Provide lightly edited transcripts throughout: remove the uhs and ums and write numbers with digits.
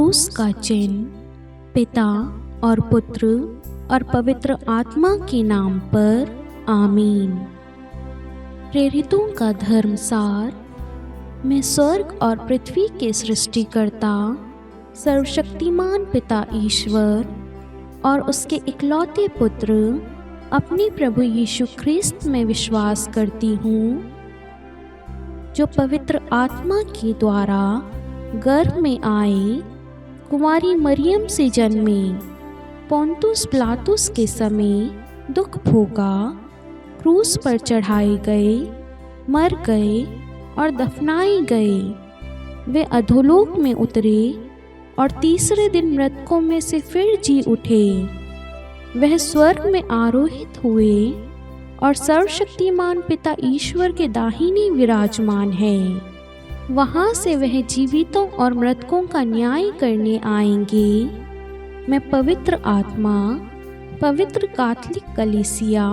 क्रूस का चिन्ह। पिता और पुत्र और पवित्र आत्मा के नाम पर आमीन। प्रेरितों का धर्मसार। मैं स्वर्ग और पृथ्वी के सृष्टिकर्ता सर्वशक्तिमान पिता ईश्वर और उसके इकलौते पुत्र अपने प्रभु यीशु ख्रिस्त में विश्वास करती हूँ, जो पवित्र आत्मा के द्वारा गर्भ में आए, कुंवारी मरियम से जन्मे, पोंतुस पिलातुस के समय दुख भोगा, क्रूस पर चढ़ाए गए, मर गए और दफनाए गए। वे अधोलोक में उतरे और तीसरे दिन मृतकों में से फिर जी उठे। वह स्वर्ग में आरोहित हुए और सर्वशक्तिमान पिता ईश्वर के दाहिने विराजमान है। वहाँ से वह जीवितों और मृतकों का न्याय करने आएंगे। मैं पवित्र आत्मा, पवित्र कैथोलिक कलीसिया,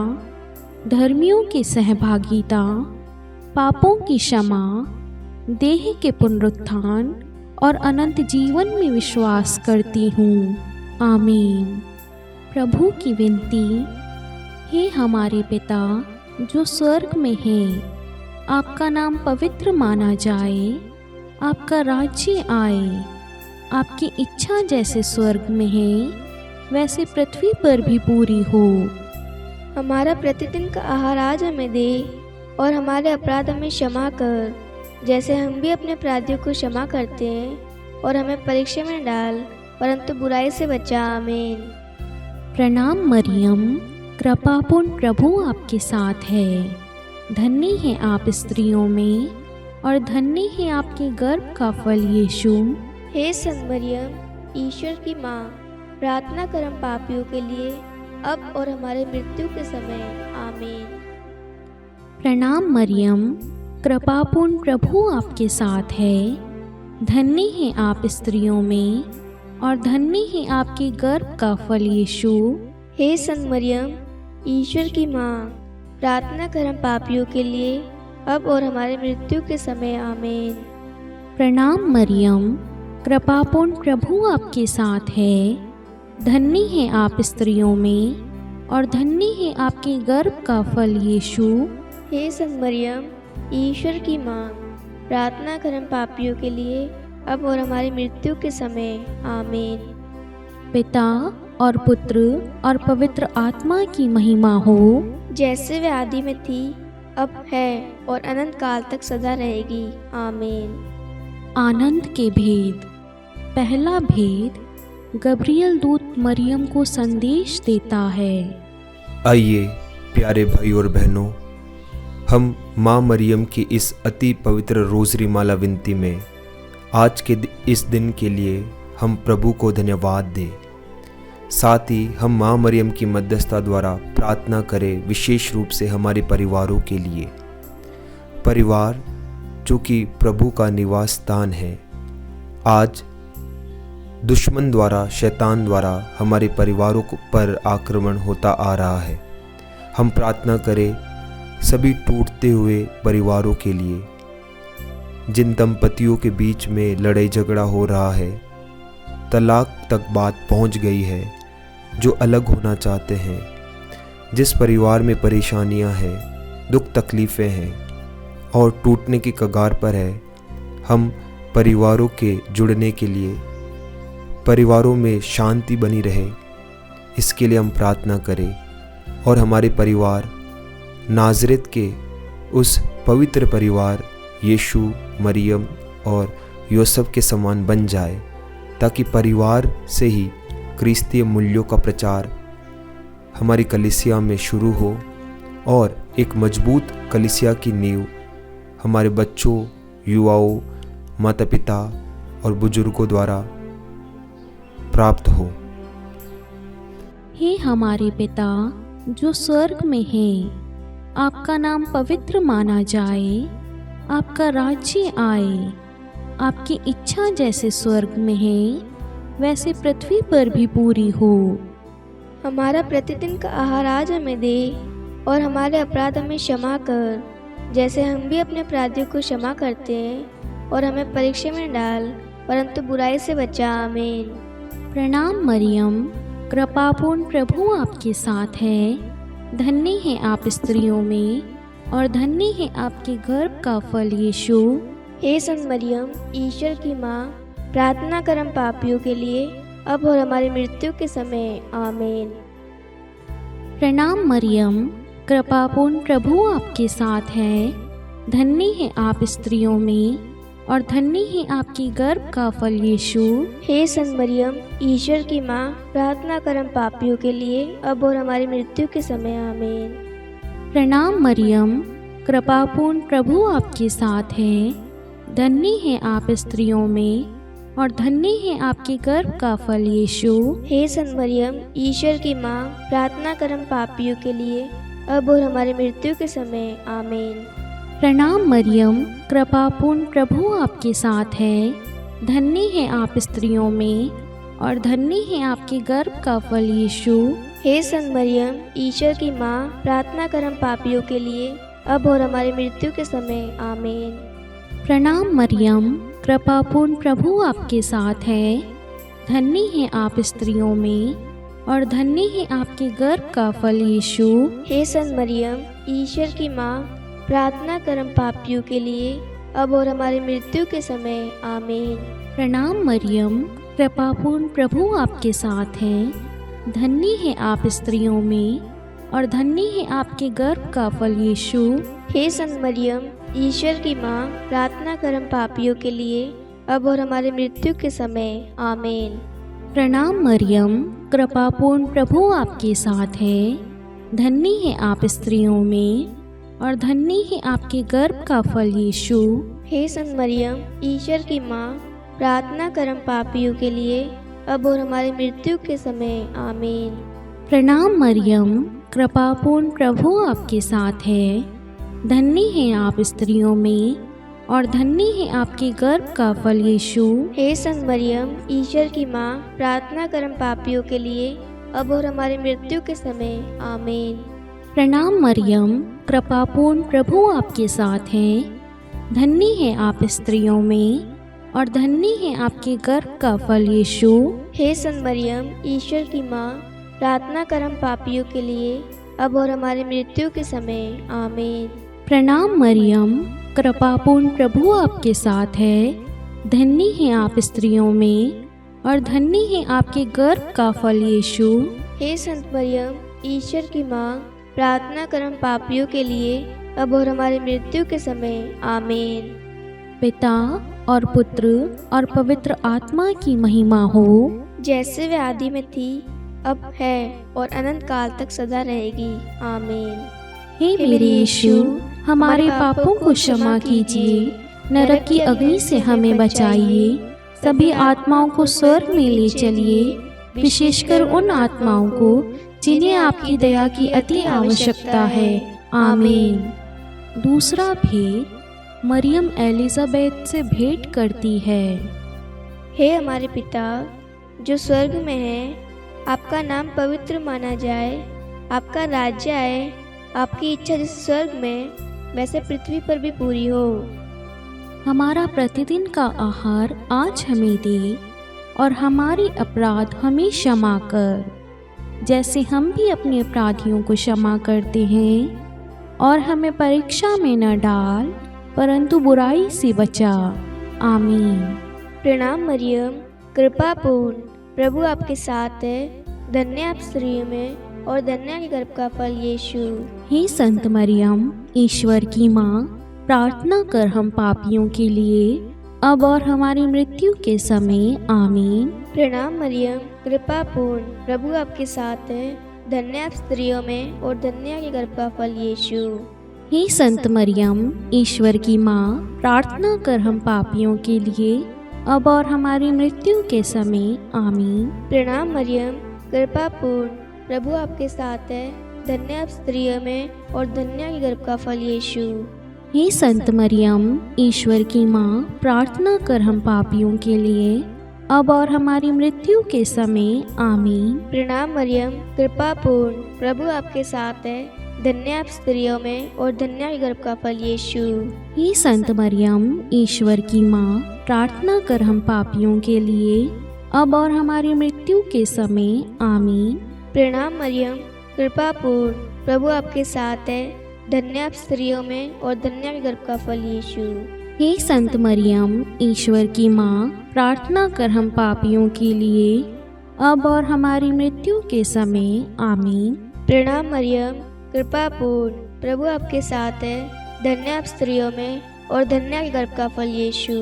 धर्मियों की सहभागिता, पापों की क्षमा, देह के पुनरुत्थान और अनंत जीवन में विश्वास करती हूँ। आमीन। प्रभु की विनती। हे हमारे पिता जो स्वर्ग में है, आपका नाम पवित्र माना जाए, आपका राज्य आए, आपकी इच्छा जैसे स्वर्ग में है वैसे पृथ्वी पर भी पूरी हो। हमारा प्रतिदिन का आहार आज हमें दे और हमारे अपराध हमें क्षमा कर, जैसे हम भी अपने अपराधियों को क्षमा करते हैं, और हमें परीक्षा में डाल परंतु बुराई से बचा। आमीन। प्रणाम मरियम, कृपापूर्ण प्रभु आपके साथ है। धन्य है आप स्त्रियों में और धन्य है आपके गर्भ का फल यीशु। हे संत मरियम, ईश्वर की माँ, प्रार्थना कर हम पापियों के लिए, अब और हमारे मृत्यु के समय। आमीन। प्रणाम मरियम, कृपापूर्ण प्रभु आपके साथ है। धन्य है आप स्त्रियों में और धन्य है आपके गर्भ का फल यीशु। हे संत मरियम, ईश्वर की माँ, प्रार्थना कर हम पापियों के लिए, अब और हमारे मृत्यु के समय। आमीन। प्रणाम मरियम, कृपापूर्ण प्रभु आपके साथ है। धन्य है आप स्त्रियों में और धन्य है आपके गर्भ का फल यीशु। हे संत मरियम, ईश्वर की माँ, प्रार्थना कर हम पापियों के लिए, अब और हमारी मृत्यु के समय। आमीन। पिता और पुत्र और पवित्र आत्मा की महिमा हो, जैसे वे आदि में थी, अब है और अनंत काल तक सदा रहेगी। आमीन। आनंद के भेद। पहला भेद, गब्रियल दूत मरियम को संदेश देता है। आइए प्यारे भाई और बहनों, हम माँ मरियम की इस अति पवित्र रोज़री माला विनती में आज के इस दिन के लिए हम प्रभु को धन्यवाद दें। साथ ही हम माँ मरियम की मध्यस्थता द्वारा प्रार्थना करें, विशेष रूप से हमारे परिवारों के लिए। परिवार जो कि प्रभु का निवास स्थान है, आज दुश्मन द्वारा, शैतान द्वारा हमारे परिवारों पर आक्रमण होता आ रहा है। हम प्रार्थना करें सभी टूटते हुए परिवारों के लिए, जिन दंपतियों के बीच में लड़ाई झगड़ा हो रहा है, तलाक तक बात पहुंच गई है, जो अलग होना चाहते हैं, जिस परिवार में परेशानियां हैं, दुख तकलीफ़ें हैं और टूटने की कगार पर है। हम परिवारों के जुड़ने के लिए, परिवारों में शांति बनी रहे, इसके लिए हम प्रार्थना करें और हमारे परिवार नाज़रेत के उस पवित्र परिवार यीशु, मरियम और यूसुफ के समान बन जाए, ताकि परिवार से ही क्रिस्तीय मूल्यों का प्रचार हमारी कलीसिया में शुरू हो और एक मजबूत कलीसिया की नींव हमारे बच्चों, युवाओं, माता पिता और बुजुर्गों द्वारा प्राप्त हो। हे हमारे पिता जो स्वर्ग में है, आपका नाम पवित्र माना जाए, आपका राज्य आए, आपकी इच्छा जैसे स्वर्ग में है वैसे पृथ्वी पर भी पूरी हो। हमारा प्रतिदिन का आहार आज हमें दे और हमारे अपराध हमें क्षमा कर, जैसे हम भी अपने अपराधियों को क्षमा करते हैं, और हमें परीक्षा में डाल परंतु बुराई से बचा। आमीन। प्रणाम मरियम, कृपापूर्ण प्रभु आपके साथ है। धन्य है आप स्त्रियों में और धन्य है आपके गर्भ का फल यीशु। हे संत मरियम, ईश्वर की माँ, प्रार्थना कर हम पापियों के लिए, अब और हमारी मृत्यु के समय। आमीन। प्रणाम मरियम, कृपापूर्ण प्रभु आपके साथ है। धन्य है आप स्त्रियों में और धन्य है आपकी गर्भ का फल यीशु। हे संत मरियम, ईश्वर की माँ, प्रार्थना कर हम पापियों के लिए, अब और हमारी मृत्यु के समय। आमीन। प्रणाम मरियम, कृपापूर्ण प्रभु आपके साथ है। धन्य है आप स्त्रियों में और धन्य है आपके गर्भ का फल यीशु। हे संत मरियम, ईश्वर की माँ, प्रार्थना कर हम पापियों के लिए, अब और हमारी मृत्यु के समय। आमीन। प्रणाम मरियम, कृपापूर्ण प्रभु आपके साथ है। धन्य है आप स्त्रियों में और धन्य है आपके गर्भ का फल यीशु। हे संत मरियम, ईश्वर की माँ, प्रार्थना कर हम पापियों के लिए, अब और हमारी मृत्यु के समय। आमीन। प्रणाम मरियम, कृपापूर्ण प्रभु आपके साथ है। धन्य है आप स्त्रियों में और धन्य है आपके गर्भ का फल यीशु। हे संत मरियम, ईश्वर की माँ, प्रार्थना कर हम पापियों के लिए, अब और हमारी मृत्यु के समय। आमीन। प्रणाम मरियम, कृपापूर्ण प्रभु आपके साथ है। धन्य है आप स्त्रियों में और धन्य है आपके गर्भ का फल यीशु। हे संत मरियम, ईश्वर की माँ, प्रार्थना कर हम पापियों के लिए, अब और हमारी मृत्यु के समय। आमीन। प्रणाम मरियम, कृपापूर्ण प्रभु आपके साथ है। धन्य है आप स्त्रियों में और धन्य है आपके गर्भ का फल यीशु। हे संत मरियम, ईश्वर की माँ, प्रार्थना कर हम पापियों के लिए, अब और हमारी मृत्यु के समय। आमीन। प्रणाम मरियम, कृपापूर्ण प्रभु आपके साथ है। धन्य है आप स्त्रियों में और धन्य है आपके गर्भ का फल यीशु। हे संत मरियम, ईश्वर की माँ, प्रार्थना कर हम पापियों के लिए, अब और हमारी मृत्यु के समय। आमीन। प्रणाम मरियम, कृपापूर्ण प्रभु आपके साथ है। धन्य है आप स्त्रियों में और धन्य है आपके गर्भ का फल यीशु। हे संत मरियम, ईश्वर की माँ, प्रार्थना कर हम पापियों के लिए, अब और हमारी मृत्यु के समय। आमीन। प्रणाम मरियम, कृपापूर्ण प्रभु आपके साथ है। धन्य है आप स्त्रियों में और धन्य है आपके गर्भ का फल यीशु। हे संत मरियम, ईश्वर की माँ, प्रार्थना कर हम पापियों के लिए, अब और हमारी मृत्यु के समय। आमीन। पिता और पुत्र और पवित्र आत्मा की महिमा हो, जैसे वे आदि में थी, अब है और अनंत काल तक सदा रहेगी। आमीन। हे मेरे यीशु, हमारे पापों को क्षमा कीजिए, नरक की अग्नि से हमें बचाइए, सभी आत्माओं को स्वर्ग में ले चलिए, विशेषकर उन आत्माओं को जिन्हें आपकी दया की अति आवश्यकता है। आमीन। दूसरा भेद, मरियम एलिजाबेथ से भेंट करती है। हे हमारे पिता जो स्वर्ग में है, आपका नाम पवित्र माना जाए, आपका राज्य आए, आपकी इच्छा जैसे स्वर्ग में वैसे पृथ्वी पर भी पूरी हो। हमारा प्रतिदिन का आहार आज हमें दे और हमारे अपराध हमें क्षमा कर, जैसे हम भी अपने अपराधियों को क्षमा करते हैं, और हमें परीक्षा में न डाल परंतु बुराई से बचा। आमीन। प्रणाम मरियम, कृपा पूर्ण, प्रभु आपके साथ है। धन्य आप स्त्रियों में और धन्य के गर्भ का फल यीशु। हे संत मरियम, ईश्वर की माँ, प्रार्थना कर हम पापियों के लिए, अब और हमारी मृत्यु के समय। आमीन। प्रणाम मरियम, कृपा पूर्ण, प्रभु आपके साथ है। धन्य आप स्त्रियों में और धन्य के गर्भ का फल यीशु। हे संत मरियम, ईश्वर की माँ, प्रार्थना कर हम पापियों के लिए, अब और हमारी मृत्यु के समय। आमीन। प्रणाम मरियम, कृपा पूर्ण, प्रभु आपके साथ है। धन्य आप स्त्रियों में और धन्य के गर्भ का फल यीशु। हे संत मरियम, ईश्वर की माँ, प्रार्थना कर हम पापियों के लिए, अब और हमारी मृत्यु के समय। आमीन। प्रणाम मरियम, कृपा पूर्ण, प्रभु आपके साथ है। धन्य आप स्त्रियों में और धन्य आपके गर्भ का फल यीशु। हे संत मरियम, ईश्वर की माँ, प्रार्थना कर हम पापियों के लिए, अब और हमारी मृत्यु के समय। आमीन। प्रणाम मरियम, कृपा पूर्ण, प्रभु आपके साथ है, धन्य आप स्त्रियों में और धन्य आपके गर्भ का फल यीशु। हे संत मरियम, ईश्वर की माँ, प्रार्थना कर हम पापियों के लिए, अब और हमारी मृत्यु के समय। आमीन। प्रणाम मरियम, कृपा पूर्ण, प्रभु आपके साथ है, धन्य आप स्त्रियों में और धन्य आपके गर्भ का फल यीशु।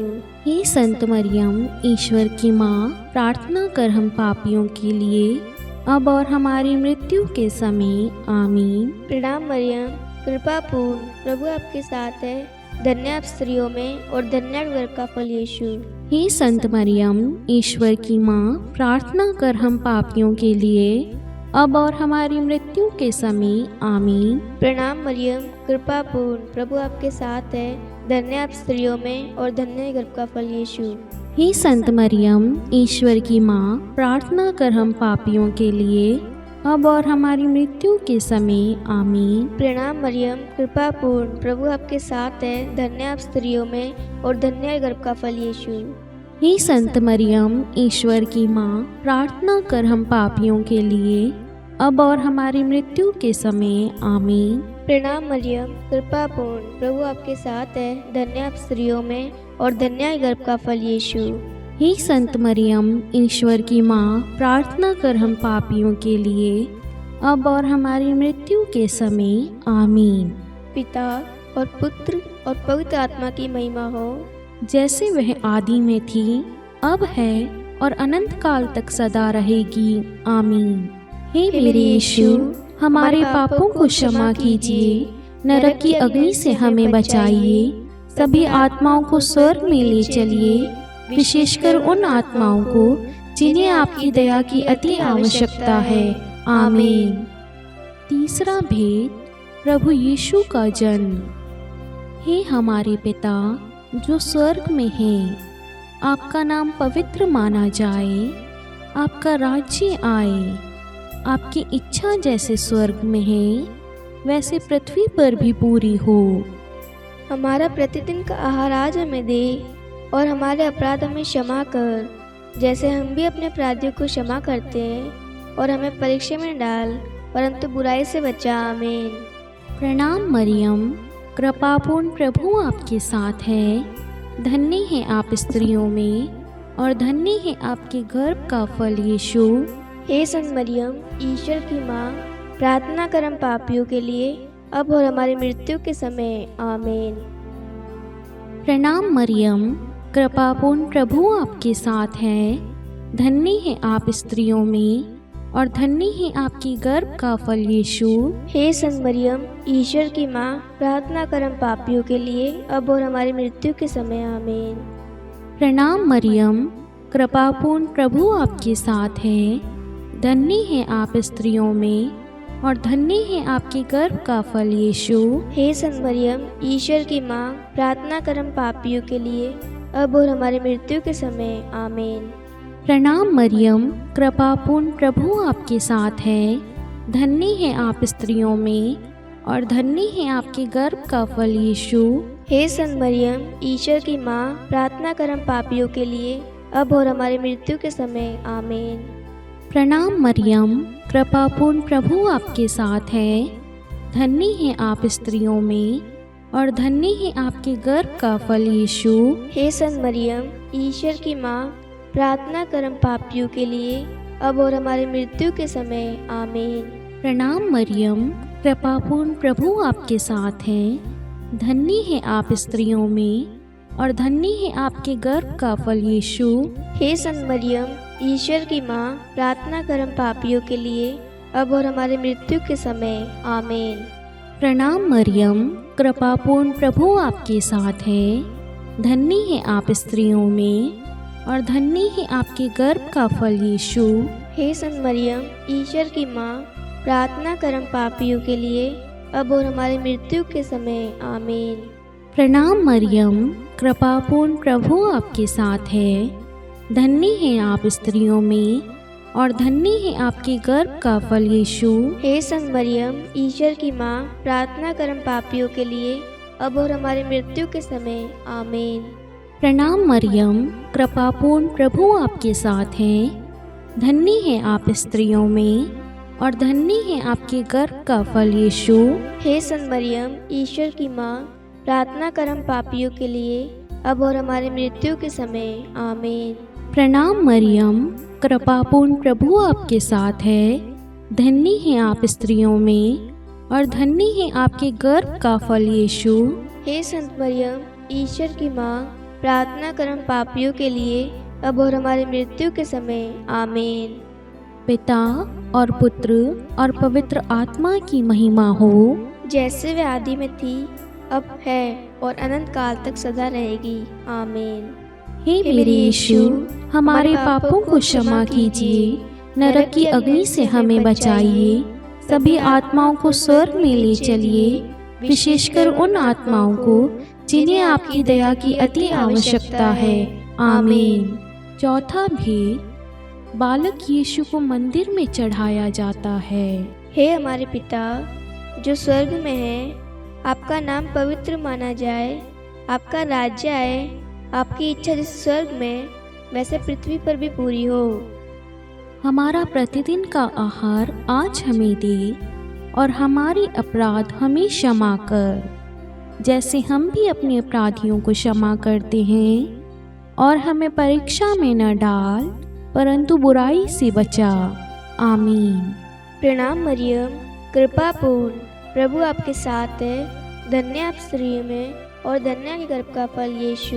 हे संत मरियम, ईश्वर की माँ, प्रार्थना कर हम पापियों के लिए, अब और हमारी मृत्यु के समय। आमीन। प्रणाम मरियम, कृपा पूर्ण, प्रभु आपके साथ है, धन्य आप स्त्रियों में और धन्य आपके गर्भ का फल यीशु। हे संत मरियम, ईश्वर की माँ, प्रार्थना कर हम पापियों के लिए, अब और हमारी मृत्यु के समय। आमीन। प्रणाम मरियम, कृपा पूर्ण, प्रभु आपके साथ है, धन्य आप स्त्रियों में और धन्य आपके गर्भ का फल यीशु। हे संत मरियम, ईश्वर की माँ, प्रार्थना कर हम पापियों के लिए, अब और हमारी मृत्यु के समय। आमीन। प्रणाम मरियम, कृपा पूर्ण, प्रभु आपके साथ है, धन्य आप स्त्रियों में और धन्य आपके गर्भ का फल यीशु। हे संत मरियम, ईश्वर की माँ, प्रार्थना कर हम पापियों के लिए, अब और हमारी मृत्यु के समय। आमीन। प्रणाम मरियम, कृपा पूर्ण, प्रभु आपके साथ है, धन्य आप स्त्रियों में और धन्य आपके गर्भ का फल यीशु। हे संत मरियम, ईश्वर की माँ, प्रार्थना कर हम पापियों के लिए, अब और हमारी मृत्यु के समय। आमीन। पिता और पुत्र और पवित्र आत्मा की महिमा हो, जैसे वह आदि में थी, अब है और अनंत काल तक सदा रहेगी। आमीन। हे मेरे यीशु, हमारे पापों को क्षमा कीजिए, नरक की अग्नि से हमें बचाइए, सभी आत्माओं को स्वर्ग में ले चलिए, विशेषकर उन आत्माओं को जिन्हें आपकी दया की अति आवश्यकता है। आमीन। तीसरा भेद, प्रभु यीशु का जन्म। हे हमारे पिता जो स्वर्ग में हैं, आपका नाम पवित्र माना जाए, आपका राज्य आए, आपकी इच्छा जैसे स्वर्ग में है वैसे पृथ्वी पर भी पूरी हो। हमारा प्रतिदिन का आहार आज हमें दे और हमारे अपराध हमें क्षमा कर, जैसे हम भी अपने अपराधियों को क्षमा करते हैं, और हमें परीक्षा में डाल परंतु बुराई से बचा। आमीन। प्रणाम मरियम, कृपापूर्ण, प्रभु आपके साथ है, धन्य है आप स्त्रियों में और धन्य है आपके गर्भ का फल यीशु। हे संत मरियम, ईश्वर की माँ, प्रार्थना कर हम पापियों के लिए, अब और हमारी मृत्यु के समय। आमीन। प्रणाम मरियम, कृपापूर्ण, प्रभु आपके साथ है, धन्य है आप स्त्रियों में और धन्य है आपकी गर्भ का फल यीशु। हे संत मरियम, ईश्वर की माँ, प्रार्थना कर हम पापियों के लिए, अब और हमारी मृत्यु के समय। आमीन। प्रणाम मरियम, कृपापूर्ण, प्रभु आपके साथ है, धन्य है आप स्त्रियों में और धन्य है आपके गर्भ का फल यीशु। हे संत मरियम, ईश्वर की माँ, प्रार्थना कर हम पापियों के लिए, अब और हमारी मृत्यु के समय। आमीन। प्रणाम मरियम, कृपापूर्ण, प्रभु आपके साथ है, धन्य है आप स्त्रियों में और धन्य है आपके गर्भ का फल यीशु। हे संत मरियम, ईश्वर की माँ, प्रार्थना कर हम पापियों के लिए, अब और हमारी मृत्यु के समय। आमीन। प्रणाम मरियम, कृपापूर्ण, प्रभु आपके साथ है, धन्य है आप स्त्रियों में और धन्य है आपके गर्भ का फल यीशु। हे संत मरियम, ईश्वर की माँ, प्रार्थना कर हम पापियों के लिए, अब और हमारी मृत्यु के समय। आमीन। प्रणाम मरियम, कृपापूर्ण, प्रभु आपके साथ है, धन्य है आप स्त्रियों में और धन्य है आपके गर्भ का फल यीशु। हे संत मरियम, ईश्वर की माँ, प्रार्थना कर हम पापियों के लिए, अब और हमारी मृत्यु के समय। आमीन। प्रणाम मरियम, कृपापूर्ण, प्रभु आपके साथ है, धन्य है आप स्त्रियों में और धन्य है आपके गर्भ का फल यीशु। हे संत मरियम, ईश्वर की माँ, प्रार्थना कर हम पापियों के लिए, अब और हमारी मृत्यु के समय। आमीन। प्रणाम मरियम, कृपापूर्ण, प्रभु आपके साथ है, धन्य है आप स्त्रियों में और धन्य है आपके गर्भ का फल यीशु। हे संत मरियम, ईश्वर की माँ, प्रार्थना कर हम पापियों के लिए, अब और हमारी मृत्यु के समय। आमीन। प्रणाम मरियम, कृपापूर्ण प्रभु आपके साथ हैं। धन्य है आप स्त्रियों में और धन्य है आपके गर्भ का फल यीशु। हे संत मरियम, ईश्वर की माँ, प्रार्थना कर हम पापियों के लिए, अब और हमारी मृत्यु के समय। आमीन। प्रणाम मरियम, कृपापूर्ण प्रभु आपके साथ है। धन्य है आप स्त्रियों में और धन्य है आपके गर्भ का फल यीशु। हे संत मरियम, ईश्वर की माँ, प्रार्थना कर हम पापियों के लिए, अब और हमारी मृत्यु के समय। आमीन। पिता और पुत्र और पवित्र आत्मा की महिमा हो, जैसे वे आदि में थी, अब है और अनंत काल तक सदा रहेगी। आमीन। हे मेरे यीशु, हमारे पापों को क्षमा कीजिए, नरक की अग्नि से हमें बचाइए, सभी आत्माओं को स्वर्ग में ले चलिए, विशेषकर उन आत्माओं को जिन्हें आपकी दया की अति आवश्यकता है। आमीन। चौथा भेद, बालक यीशु को मंदिर में चढ़ाया जाता है। हे हमारे पिता जो स्वर्ग में है, आपका नाम पवित्र माना जाए, आपका राज्य आए, आपकी इच्छा जैसे स्वर्ग में वैसे पृथ्वी पर भी पूरी हो। हमारा प्रतिदिन का आहार आज हमें दे और हमारे अपराध हमें क्षमा कर, जैसे हम भी अपने अपराधियों को क्षमा करते हैं, और हमें परीक्षा में न डाल परंतु बुराई से बचा। आमीन। प्रणाम मरियम, कृपापूर्ण प्रभु आपके साथ है। धन्य आप स्त्रियों में और धन्य के गर्भ का फल यीशु।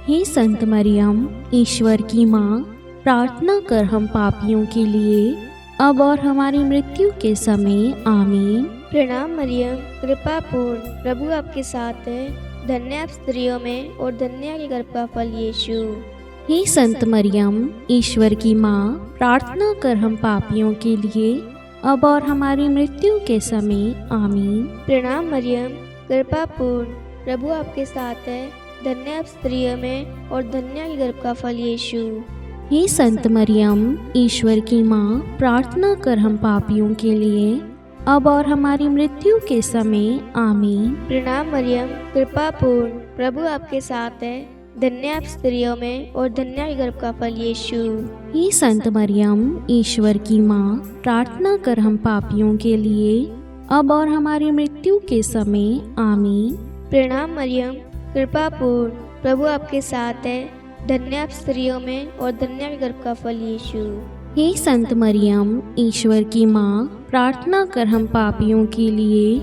हे संत मरियम, ईश्वर की माँ, प्रार्थना कर हम पापियों के लिए, अब और हमारी मृत्यु के समय। आमीन। प्रणाम मरियम, कृपापूर्ण प्रभु आपके साथ है। धन्य आप स्त्रियों में और धन्य के गर्भ का फल यीशु। हे संत मरियम, ईश्वर की माँ, प्रार्थना कर हम पापियों के लिए, अब और हमारी मृत्यु के समय। आमीन। प्रणाम मरियम, कृपापूर्ण प्रभु आपके साथ है। धन्य आप स्त्रियों में और धन्य के गर्भ का फल यीशु। हे संत मरियम, ईश्वर की माँ, प्रार्थना कर हम पापियों के लिए, अब और हमारी मृत्यु के समय। आमीन। प्रणाम मरियम, कृपापूर्ण प्रभु आपके साथ है। धन्य आप स्त्रियों में और धन्य के गर्भ का फल यीशु। हे संत मरियम, ईश्वर की माँ, प्रार्थना कर हम पापियों के लिए, अब और हमारी मृत्यु के समय। आमीन। प्रणाम मरियम, कृपापूर्ण प्रभु आपके साथ है। धन्य आप स्त्रियों में और धन्य के गर्भ का फल यीशु। हे संत मरियम, ईश्वर की माँ, प्रार्थना कर हम पापियों के लिए,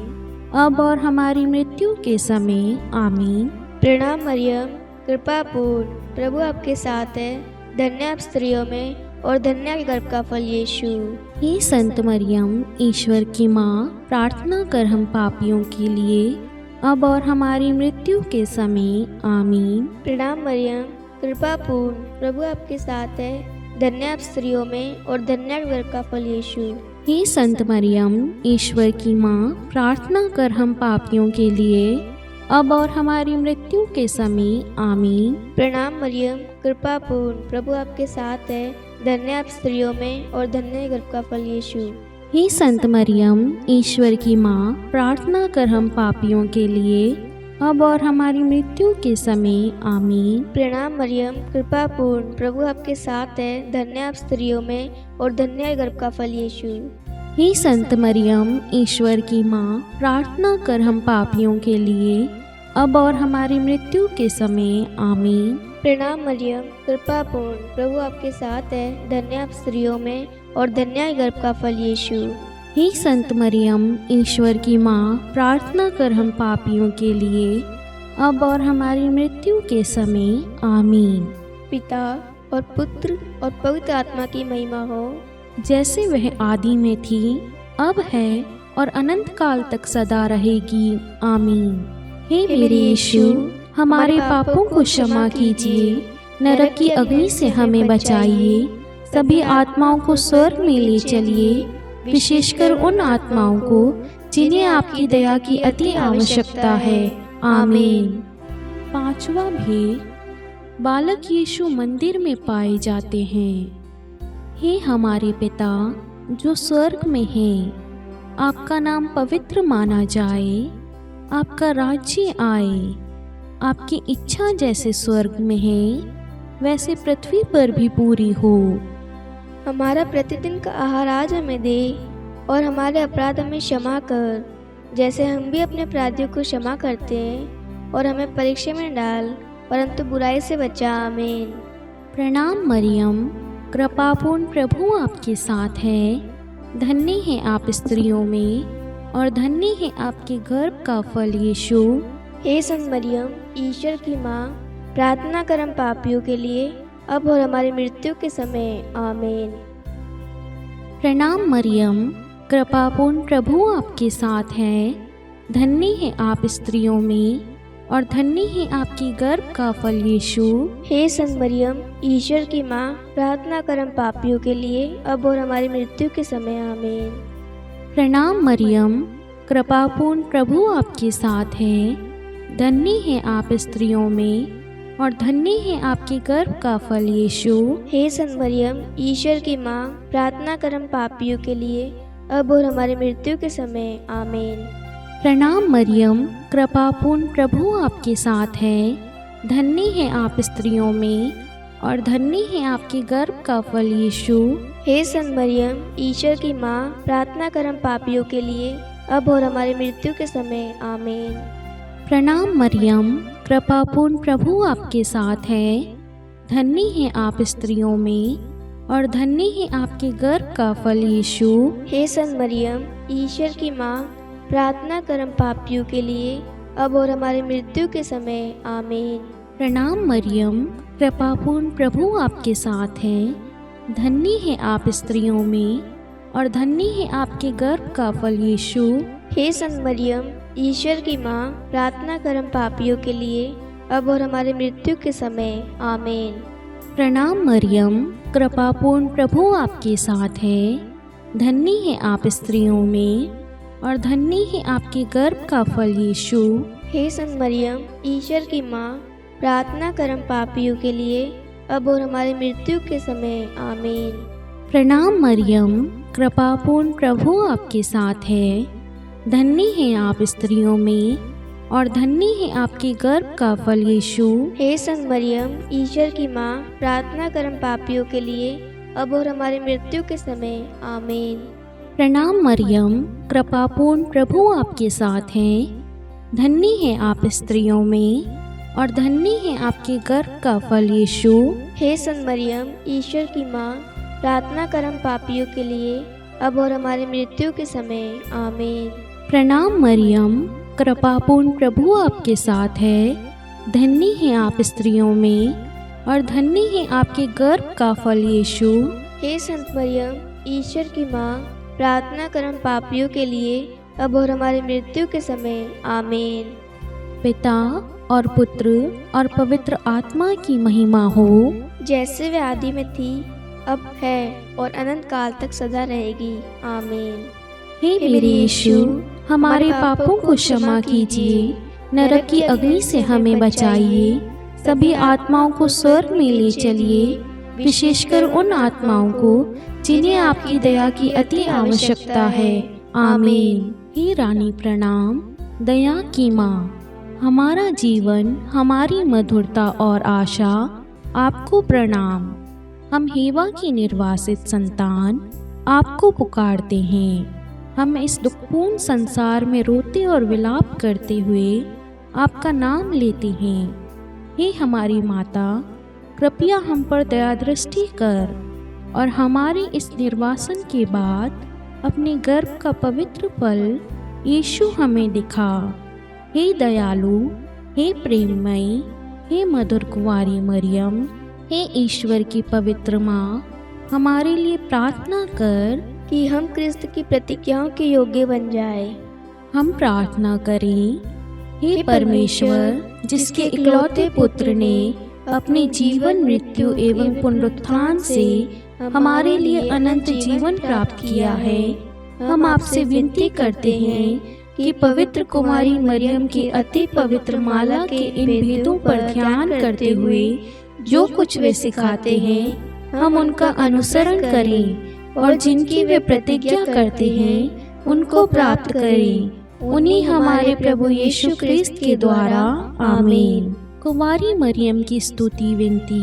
अब और हमारी मृत्यु के समय। आमीन। प्रणाम मरियम, कृपापूर्ण प्रभु आपके साथ है। धन्य आप स्त्रियों में और धन्य के गर्भ का फल यीशु। हे संत मरियम, ईश्वर की माँ, प्रार्थना कर हम पापियों के लिए, अब और हमारी मृत्यु के समय। आमीन। प्रणाम मरियम, कृपापूर्ण प्रभु आपके साथ है। धन्य आप स्त्रियों में और धन्य के गर्भ का फल यीशु। हे संत मरियम, ईश्वर की माँ, प्रार्थना कर हम पापियों के लिए, अब और हमारी मृत्यु के समय। आमीन। प्रणाम मरियम, कृपापूर्ण प्रभु आपके साथ है। धन्य आप स्त्रियों में और धन्य के गर्भ का फल यीशु। हे संत मरियम, ईश्वर की माँ, प्रार्थना कर हम पापियों के लिए, अब और हमारी मृत्यु के समय। आमीन। प्रणाम मरियम, कृपापूर्ण प्रभु आपके साथ है। धन्य आप स्त्रियों में और धन्य के गर्भ का फल यीशु। हे संत मरियम, ईश्वर की माँ, प्रार्थना कर हम पापियों के लिए, अब और हमारी मृत्यु के समय। आमीन। प्रणाम मरियम, कृपापूर्ण प्रभु आपके साथ है। धन्य आप स्त्रियों में और धन्य के गर्भ का फल यीशु। हे संत मरियम, ईश्वर की माँ, प्रार्थना कर हम पापियों के लिए, अब और हमारी मृत्यु के समय। आमीन। पिता और पुत्र और पवित्र आत्मा की महिमा हो, जैसे वह आदि में थी, अब है और अनंत काल तक सदा रहेगी। आमीन। हे मेरे यीशु, हमारे पापों को क्षमा कीजिए, नरक की अग्नि से हमें बचाइए, सभी आत्माओं को स्वर्ग में ले चलिए, विशेषकर उन आत्माओं को जिन्हें आपकी दया की अति आवश्यकता है। आमीन। पांचवा भेद, बालक यीशु मंदिर में पाए जाते हैं। हे हमारे पिता जो स्वर्ग में है, आपका नाम पवित्र माना जाए, आपका राज्य आए, आपकी इच्छा जैसे स्वर्ग में है वैसे पृथ्वी पर भी पूरी हो। हमारा प्रतिदिन का आहार आज हमें दे, और हमारे अपराध हमें क्षमा कर, जैसे हम भी अपने अपराधियों को क्षमा करते हैं, और हमें परीक्षा में डाल, परंतु बुराई से बचा। आमीन। प्रणाम मरियम, कृपापूर्ण प्रभु आपके साथ है, धन्य है आप स्त्रियों में और धन्य है आपके गर्भ का फल यीशु। हे संत मरियम, ईश्वर की माँ, प्रार्थना कर हम पापियों के लिए, अब और हमारी मृत्यु के समय। आमीन। प्रणाम मरियम, कृपापूर्ण प्रभु आपके साथ है, धन्य है आप स्त्रियों में और धन्य है आपकी गर्भ का फल यीशु। हे संत मरियम, ईश्वर की माँ, प्रार्थना कर हम पापियों के लिए, अब और हमारी मृत्यु के समय। आमीन। प्रणाम मरियम, कृपापूर्ण प्रभु आपके साथ है, धन्य है आप स्त्रियों में और धन्य है आपके गर्भ का फल यीशु। हे संत मरियम, ईश्वर की माँ, प्रार्थना कर हम पापियों के लिए, अब और हमारी मृत्यु के समय। आमीन। प्रणाम मरियम, कृपापूर्ण प्रभु आपके साथ है, धन्य है आप स्त्रियों में और धन्य है आपके गर्भ का फल यीशु। हे संत मरियम, ईश्वर की माँ, प्रार्थना कर हम पापियों के लिए, अब और हमारी मृत्यु के समय। आमीन। प्रणाम मरियम, कृपापूर्ण प्रभु आपके साथ है, धन्य है आप स्त्रियों में और धन्य है आपके गर्भ का फल यीशु। हे संत मरियम, ईश्वर की माँ, प्रार्थना कर हम पापियों के लिए, अब और हमारी मृत्यु के समय। आमीन। प्रणाम मरियम, कृपापूर्ण प्रभु आपके साथ है, धन्य है आप स्त्रियों में और धन्य है आपके गर्भ का फल यीशु। हे संत मरियम, ईश्वर की माँ, प्रार्थना कर हम पापियों के लिए, अब और हमारी मृत्यु के समय। आमीन। प्रणाम मरियम, कृपापूर्ण प्रभु आपके साथ है, धन्य है आप स्त्रियों में और धन्य है आपके गर्भ का फल यीशु। हे संत मरियम, ईश्वर की माँ, प्रार्थना कर हम पापियों के लिए, अब और हमारी मृत्यु के समय। आमीन। प्रणाम मरियम, कृपापूर्ण प्रभु आपके साथ है, धन्य है आप स्त्रियों में और धन्य है आपके गर्भ का फल यीशु। हे संत मरियम, ईश्वर की माँ, प्रार्थना कर हम पापियों के लिए, अब और हमारी मृत्यु के समय। आमीन। प्रणाम मरियम, कृपापूर्ण प्रभु आपके साथ है, धन्य है आप स्त्रियों में और धन्य है आपके गर्भ का फल यीशु। हे संत मरियम, ईश्वर की माँ, प्रार्थना कर हम पापियों के लिए, अब और हमारी मृत्यु के समय। आमीन। प्रणाम मरियम, कृपापूर्ण प्रभु आपके साथ है, धन्य है आप स्त्रियों में और धन्य है आपके गर्भ का फल यीशु। हे संत मरियम, ईश्वर की माँ, प्रार्थना कर हम पापियों के लिए, अब और हमारी मृत्यु के समय। आमीन। पिता और पुत्र और पवित्र आत्मा की महिमा हो, जैसे वे आदि में थी, अब है और अनंत काल तक सदा रहेगी। आमीन। हे मेरे यीशु, हमारे पापों को क्षमा कीजिए, नरक की अग्नि से हमें बचाइए, सभी आत्माओं को स्वर्ग में ले चलिए, विशेषकर उन आत्माओं को जिन्हें आपकी दया की अति आवश्यकता है। आमीन। हे रानी प्रणाम, दया की माँ, हमारा जीवन, हमारी मधुरता और आशा, आपको प्रणाम। हम हेवा की निर्वासित संतान आपको पुकारते हैं। हम इस दुखपूर्ण संसार में रोते और विलाप करते हुए आपका नाम लेते हैं। हे हमारी माता, कृपया हम पर दया दृष्टि कर और हमारे इस निर्वासन के बाद अपने गर्भ का पवित्र फल यीशु हमें दिखा। हे दयालु, हे प्रेममयी, हे मधुर कुंवारी मरियम, हे ईश्वर की पवित्र माँ, हमारे लिए प्रार्थना कर कि हम क्रिस्त की प्रतिज्ञाओं के योग्य बन जाए। हम प्रार्थना करें। हे परमेश्वर, जिसके इकलौते पुत्र ने अपने जीवन, मृत्यु एवं पुनरुत्थान से हमारे लिए अनंत जीवन प्राप्त किया है, हम आपसे विनती करते हैं कि पवित्र कुमारी मरियम की अति पवित्र माला के इन भेदों पर ध्यान करते हुए जो कुछ वे सिखाते हैं, हम उनका अनुसरण करें और जिनकी वे प्रतिज्ञा करते हैं उनको प्राप्त करें। उन्हीं हमारे प्रभु यीशु क्रिस्त के द्वारा, आमीन। कुंवारी मरियम की स्तुति विनती।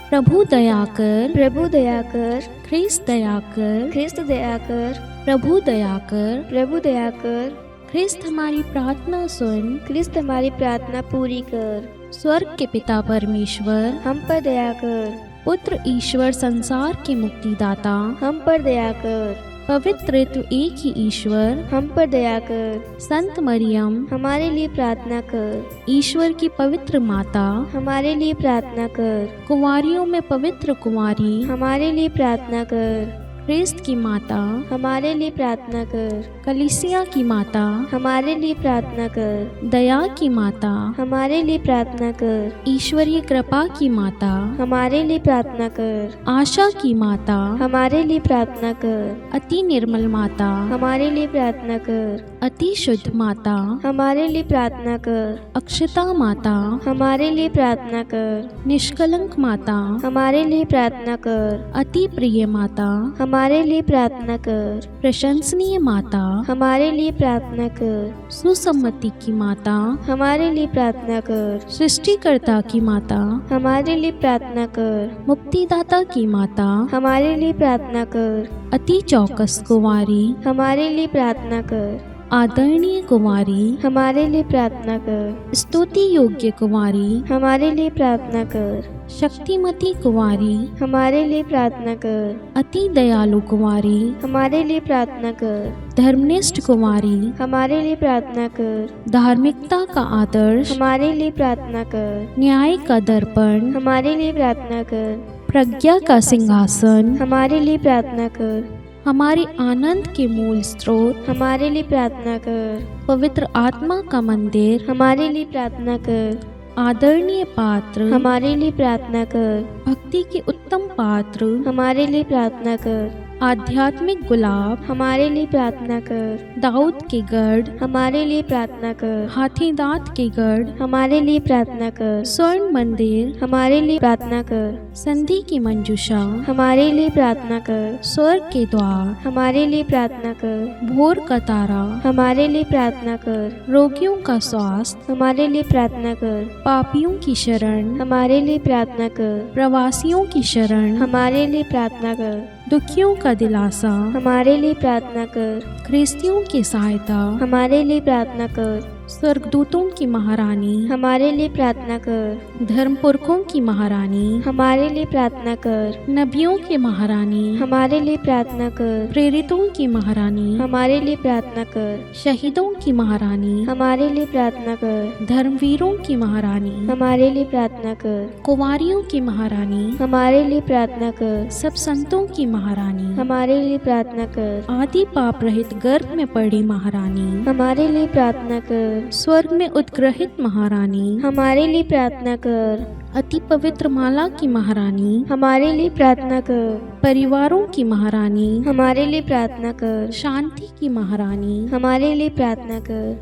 प्रभु दया कर, प्रभु दया कर, ख्रिस्त दया कर, ख्रिस्त दया कर, प्रभु दया कर। प्रभु दया कर, ख्रिस्त हमारी प्रार्थना सुन, ख्रिस्त हमारी प्रार्थना पूरी कर। स्वर्ग के पिता परमेश्वर, हम पर दया कर, पुत्र ईश्वर संसार के मुक्तिदाता, हम पर दया कर, पवित्र त्रित्व एक ही ईश्वर, हम पर दया कर। संत मरियम, हमारे लिए प्रार्थना कर, ईश्वर की पवित्र माता, हमारे लिए प्रार्थना कर। कुंवारियों में पवित्र कुंवारी, हमारे लिए प्रार्थना कर, ख्रिस्त की माता, हमारे लिए प्रार्थना कर। कलीसिया की माता, हमारे लिए प्रार्थना कर, दया की माता, हमारे लिए प्रार्थना कर। ईश्वरीय कृपा की माता, हमारे लिए प्रार्थना कर, आशा की माता, हमारे लिए प्रार्थना कर। अति निर्मल माता, हमारे लिए प्रार्थना कर, अति शुद्ध माता, हमारे लिए प्रार्थना कर। अक्षता माता, हमारे लिए प्रार्थना कर, निष्कलंक माता, हमारे लिए प्रार्थना कर। अति प्रिय माता, हमारे लिए प्रार्थना कर, प्रशंसनीय माता, हमारे लिए प्रार्थना कर। सुसम्मति की माता, हमारे लिए प्रार्थना कर, सृष्टिकर्ता की माता, हमारे लिए प्रार्थना कर। मुक्तिदाता की माता, हमारे लिए प्रार्थना कर, अति चौकस कुंवारी, हमारे लिए प्रार्थना कर। आदरणीय कुंवारी, हमारे लिए प्रार्थना कर, स्तुति योग्य कुंवारी, हमारे लिए प्रार्थना कर। शक्तिमती कुंवारी, हमारे लिए प्रार्थना कर, अति दयालु कुंवारी, हमारे लिए प्रार्थना कर। धर्मनिष्ठ कुंवारी, हमारे लिए प्रार्थना कर, धार्मिकता का आदर्श, हमारे लिए प्रार्थना कर। न्याय का दर्पण, हमारे लिए प्रार्थना कर, प्रज्ञा का सिंहासन, हमारे लिए प्रार्थना कर। हमारे आनंद के मूल स्रोत, हमारे लिए प्रार्थना कर। पवित्र आत्मा का मंदिर, हमारे लिए प्रार्थना कर। आदरणीय पात्र, हमारे लिए प्रार्थना कर। भक्ति के उत्तम पात्र, हमारे लिए प्रार्थना कर। आध्यात्मिक गुलाब, हमारे लिए प्रार्थना कर। दाऊद के गढ़, हमारे लिए प्रार्थना कर। हाथी दांत के गढ़, हमारे लिए प्रार्थना कर। स्वर्ण मंदिर, हमारे लिए प्रार्थना कर। संधि की मंजूषा, हमारे लिए प्रार्थना कर। स्वर्ग के द्वार, हमारे लिए प्रार्थना कर। भोर का तारा, हमारे लिए प्रार्थना कर। रोगियों का स्वास्थ्य, हमारे लिए प्रार्थना कर। पापियों की शरण, हमारे लिए प्रार्थना कर। प्रवासियों की शरण, हमारे लिए प्रार्थना कर। दुखियों का दिलासा, हमारे लिए प्रार्थना कर। ख्रिस्तियों की सहायता, हमारे लिए प्रार्थना कर। स्वर्गदूतों की महारानी, हमारे लिए प्रार्थना कर। धर्म पुरखों की महारानी, हमारे लिए प्रार्थना कर। नबियों की महारानी, हमारे लिए प्रार्थना कर। प्रेरितों की महारानी, हमारे लिए प्रार्थना कर। शहीदों की महारानी, हमारे लिए प्रार्थना कर। धर्मवीरों की महारानी, हमारे लिए प्रार्थना कर। कुंवारियों की महारानी, हमारे लिए प्रार्थना कर। सब संतों की महारानी, हमारे लिए प्रार्थना कर। आदि पाप रहित गर्भ में पड़ी महारानी, हमारे लिए प्रार्थना कर। स्वर्ग में उत्ग्रहित महारानी, हमारे लिए प्रार्थना कर। अति पवित्र माला की महारानी, हमारे लिए प्रार्थना कर। परिवारों की महारानी, हमारे लिए प्रार्थना कर। शांति की महारानी, हमारे लिए प्रार्थना कर।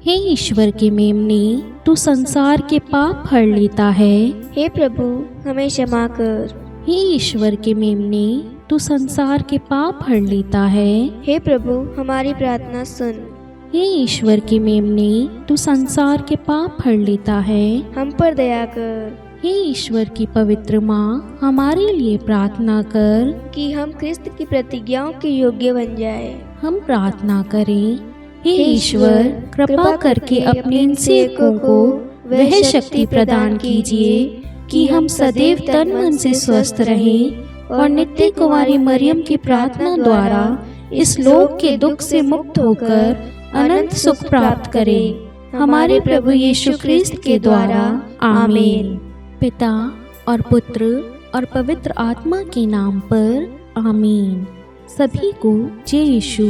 हे ईश्वर के मेमने, तू संसार के पाप हर लेता है। हे प्रभु, हमें क्षमा कर। हे ईश्वर के मेमने, तू संसार के पाप हर लेता है। हे प्रभु, हमारी प्रार्थना सुन। हे ईश्वर के मेमने, तू संसार के पाप हर लेता है। हम पर दया कर। हे ईश्वर की पवित्र माँ, हमारे लिए प्रार्थना कर कि हम क्रिस्त की प्रतिज्ञाओं के योग्य बन जाए। हम प्रार्थना करें। हे ईश्वर, कृपा करके अपने इन सेवकों को वह शक्ति प्रदान कीजिए कि हम सदैव तन मन से स्वस्थ रहें और नित्य कुंवारी मरियम की प्रार्थना द्वारा इस लोक के दुख से मुक्त होकर अनंत सुख प्राप्त करें। हमारे प्रभु यीशु क्रिस्त के द्वारा, आमीन। पिता और पुत्र और पवित्र आत्मा के नाम पर, आमीन। सभी को जय यीशु।